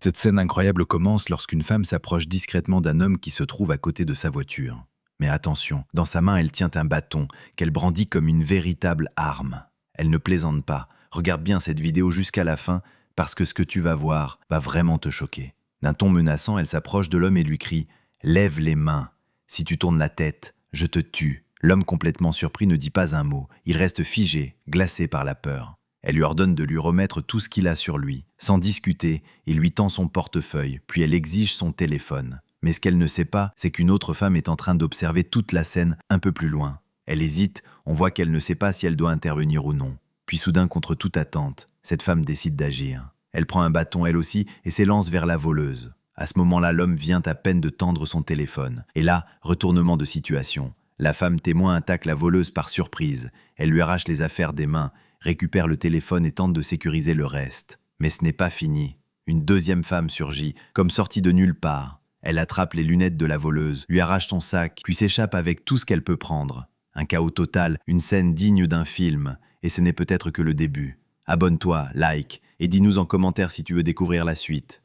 Cette scène incroyable commence lorsqu'une femme s'approche discrètement d'un homme qui se trouve à côté de sa voiture. Mais attention, dans sa main, elle tient un bâton qu'elle brandit comme une véritable arme. Elle ne plaisante pas. Regarde bien cette vidéo jusqu'à la fin, parce que ce que tu vas voir va vraiment te choquer. D'un ton menaçant, elle s'approche de l'homme et lui crie « Lève les mains. Si tu tournes la tête, je te tue. » L'homme complètement surpris ne dit pas un mot. Il reste figé, glacé par la peur. Elle lui ordonne de lui remettre tout ce qu'il a sur lui. Sans discuter, il lui tend son portefeuille, puis elle exige son téléphone. Mais ce qu'elle ne sait pas, c'est qu'une autre femme est en train d'observer toute la scène un peu plus loin. Elle hésite, on voit qu'elle ne sait pas si elle doit intervenir ou non. Puis soudain, contre toute attente, cette femme décide d'agir. Elle prend un bâton elle aussi et s'élance vers la voleuse. À ce moment-là, l'homme vient à peine de tendre son téléphone. Et là, retournement de situation. La femme témoin attaque la voleuse par surprise. Elle lui arrache les affaires des mains, récupère le téléphone et tente de sécuriser le reste. Mais ce n'est pas fini. Une deuxième femme surgit, comme sortie de nulle part. Elle attrape les lunettes de la voleuse, lui arrache son sac, puis s'échappe avec tout ce qu'elle peut prendre. Un chaos total, une scène digne d'un film, et ce n'est peut-être que le début. Abonne-toi, like, et dis-nous en commentaire si tu veux découvrir la suite.